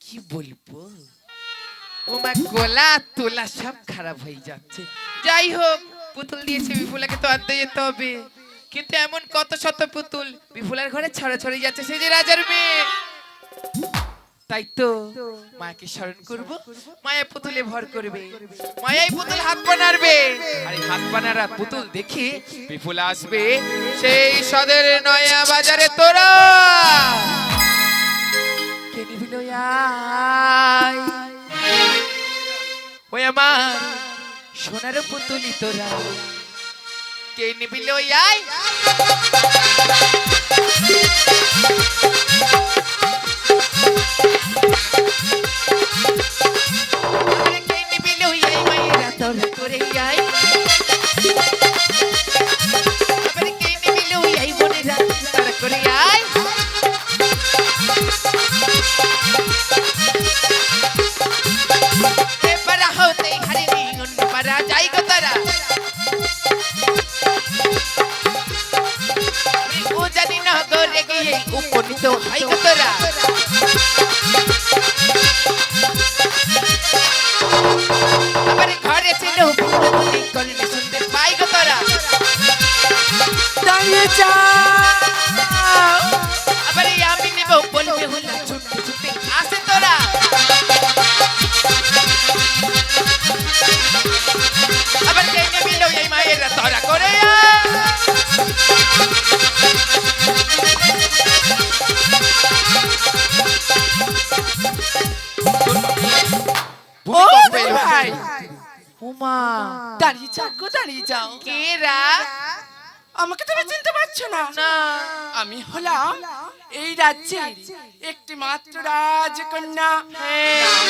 কি বলবো, ও মা গলা তোলা সব খারাপ হয়ে যাচ্ছে। যাই হোক, পুতুল দিয়েছে, বিপুলাকে তো আনতে যেতে হবে। কিন্তু এমন কত শত পুতুল বিপুলার ঘরে ছড়াছড়ি যাচ্ছে, সে যে রাজার মেয়ে। তাই তো মাকে স্মরণ করব, মায়া পুতুলে ভর করবে, মায়াই পুতুল হাত বানাবে। আর এই হাত বানারা পুতুল দেখি বিপুলা আসবে সেই সদের নয়া বাজারে। তোরা কে নিবি লয়াই, ওই আমার সোনার পুতুলি তোরা কে নিবি লয়াই। উপনীত হয় তোরা, আবার ঘরে ছিল করলে শুনতে পাই গো তোরা। দাঁড়িয়ে যাও, আবার আমি নেব বলবে হলো ছুটতে ছুটতে আসে তোরা। আবার কে নেবি এই মায়েরা তোরা করে দাঁড়িয়ে যাও গো, দাঁড়িয়ে যাও। কেরা? আমাকে তুমি চিনতে পারছো না? না, আমি হলাম এই রাজ্যের একটি মাত্র রাজকন্যা,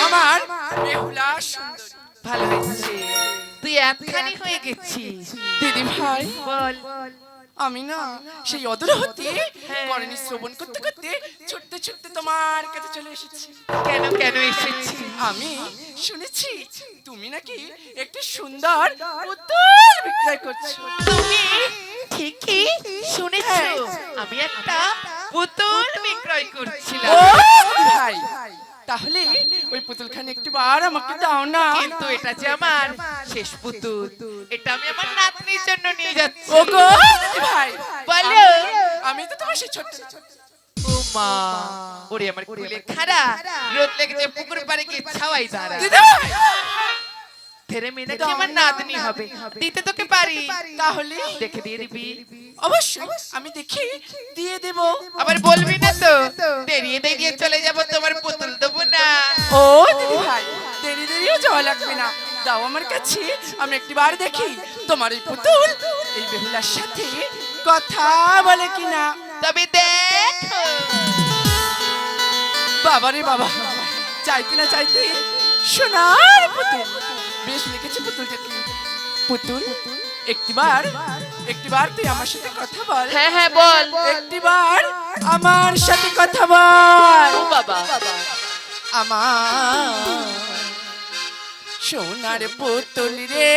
আমার বেহুলা সুন্দরী। ভালো হয়েছে, তুই এতখানি হয়ে গেছিস। দিদি ভাই, বল। আমি না সেই অদূর হতে করণী শ্রবণ করতে করতে ছুটতে ছুটতে তোমার কাছে চলে এসেছি। কেন কেন এসেছি? আমি শুনেছি তুমি নাকি একটি সুন্দর পুতুল বিক্রয় করছো। তুমি ঠিকই শুনেছো, আমি একটা পুতুল বিক্রয় করছিলাম। ও ভাই, তাহলে ওই পুতুলখানি একটিবার আমাকে দাও না। কিন্তু এটা যে আমার শেষ পুতুল, এটা আমি আমার নাতনির জন্য নিয়ে যাচ্ছি। ওগো দিদি ভাই, বলো। আমি তো তোমার সেই ছোট্ট ও মা, ওরে আমার কুলে খাড়া, রোদ লেগেছে পুকুর পাড়ে গিয়ে ছাওয়াই দাঁড়া। দিদি ভাই, তেরে মেয়ে নাকি আমার নাতনি হবে, দিতে তোকে পারি, তাহলে দেখে দিয়ে দিবি? অবশ্যই আমি দেখি দিয়ে দেব। আবার বলবি না তো দেরিয়ে দেরিয়ে চলে যাব, তোমার পুতুল দেবো না। ও দিদি ভাই, দেরি দেরিও যাওয়া লাগবে না, দাও আমার কাছে, আমি একটিবার দেখি তোমার এই পুতুল এই বেহুলার সাথে কথা বলে কিনা। তবে দেখ। বাবারে বাবা, চাইতে না চাইতে সোনার পুতুল, বেশ লিখেছে পুতুলটা কি। পুতুল একটিবার তুই আমার সাথে কথা বল। হ্যাঁ হ্যাঁ বল। একটিবার আমার সাথে কথা বল। ও বাবা, আমার সোনার পুতুল রে,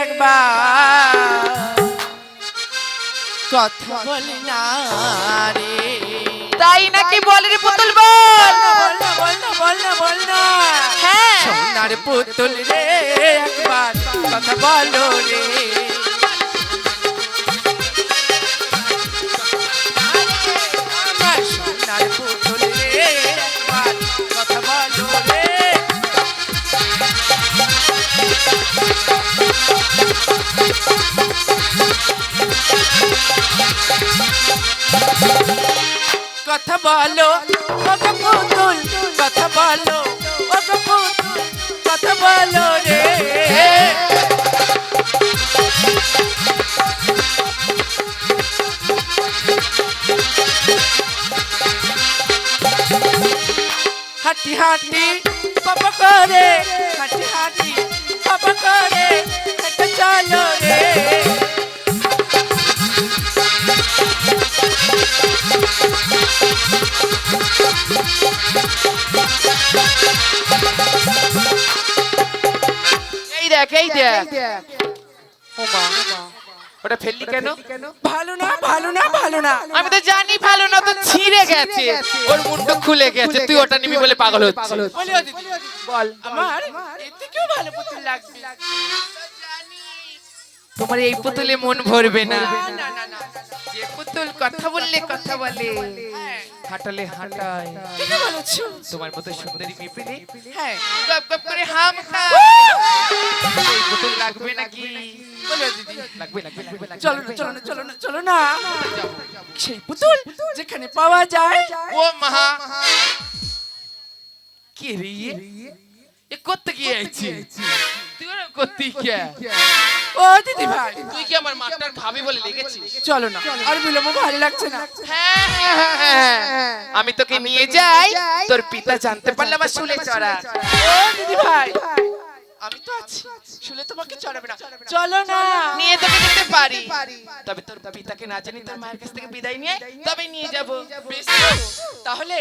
একবার কথা বলি না রে। তাই নাকি? বল রে পুতুল বল। বল না। হ্যাঁ, সোনার পুতুল রে, একবার কথা বলো রে। আমার সোনার পুতুল রে, একবার কথা বলো রে। কথা বলো ওগো পুতুল, কথা বলো ওগো পুতুল, কথা বলো রে। হাঁটি হাঁটি পাপা করে, হাঁটি হাঁটি পাপা করে, হেঁটে চলো রে। এই দেখ, এই দেখ। ও মা, ওটা ফেললি কেন? ভালো না ভালো না ভালো না। আমি তো জানি ভালো না, তো ছিঁড়ে গেছে, ওর মুন্ডু খুলে গেছে, তুই ওটা নিবি বলে পাগল হচ্ছে। বলিও দিদি, বল। আমার এর থেকেও ভালো পুতুল লাগবে। তোমার এই পুতুলে মন ভরবে না। না না না না, যে পুতুল কথা বললে কথা বলে, হ্যাঁ, হাঁটালে হাঁটায়, ঠিকই বলেছো। তোমার মতো সুন্দরী মেয়ে পেলে হ্যাঁ, গপ গপ করে হাম খায়, এই পুতুল লাগবে নাকি? বলিও দিদি, লাগবে লাগবে লাগবে লাগবে। চলো না চলো না চলো না চলো না, সেই পুতুল যেখানে পাওয়া যায়। ও মহা, কে রে এ করতে কি আইছি? তুই ওরম করতে কে? ও দিদি ভাই, তুই কি আমার মাস্টার ভাবি বলে লেগেছিস? চলো না, আর বিলম্ব ভালো লাগছে না। হ্যাঁ, হ্যাঁ, হ্যাঁ, হ্যাঁ। আমি তোকে নিয়ে যাই, তোর পিতা জানতে পারলে আমার শুলে চড়া। ও দিদি ভাই, আমি তো আছি, শুলে তোমাকে চড়াবে না, চলো না। নিয়ে তোকে যেতে পারি, তবে তোর পিতাকে না জানি তোর মায়ের কাছ থেকে বিদায় নিয়ে তবে নিয়ে যাব। বেশ তো, তাহলে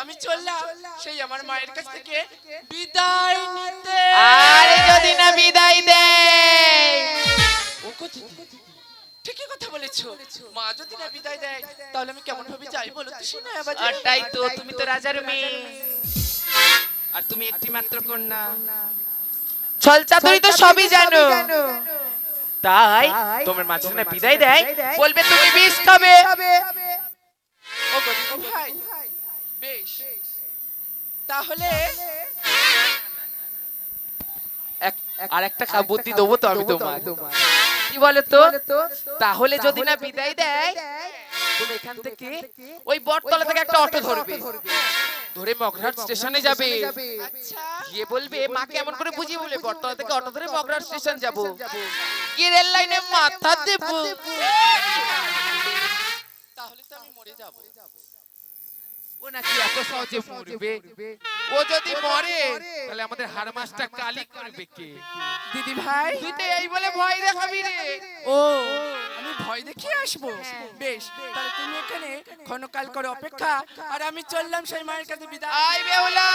আমি চললাম সেই আমার মায়ের কাছ থেকে বিদায় নিতে। আরে যদি না বিদায় দেয়, ও কথা, ঠিকই কথা বলেছো, মা যদি না বিদায় দেয় তাহলে আমি কেমন ভাবে যাই বলো তো শোনা। ওটাই তো, তুমি তো রাজার মেয়ে, আর তুমি একটি মাত্র কন্যা, ছল চাতুরি তো সবই জানো, তাই তোমার মাঝখানে বিদায় দেয়, বলবে তুমি বিষ খাবে। ও গো দিদি ভাই, বেশ, তাহলে আর একটা বুদ্ধি দেবো তো আমি তোমার, কি বলো তো? তাহলে যদি না বিদায় দেয়, তুমি এখান থেকে ওই বটতলা থেকে একটা অটো ধরবে, ধরে মগরাট স্টেশনে যাবে, আচ্ছা, গিয়ে বলবে মাকে এমন করে বুঝিয়ে বলে বটতলা থেকে অটো ধরে মগরাট স্টেশন যাব, গিয়ে রেল লাইনে মাথা দেব। তাহলে তো আমি মরে যাব। ও নাকি এত সহজে মরবে? ও যদি মরে তাহলে আমাদের হাড়মাসটা কালি করবে কে? দিদি ভাই, তুই তো এই বলে ভয় দেখাবি রে। ও আমি ভয় দেখিয়ে আসবো? বেশ, তাহলে তুমি এখানে ক্ষণকাল করে অপেক্ষা, আর আমি চললাম সেই মায়ের কাছে বিদায়। আই বেহুলা!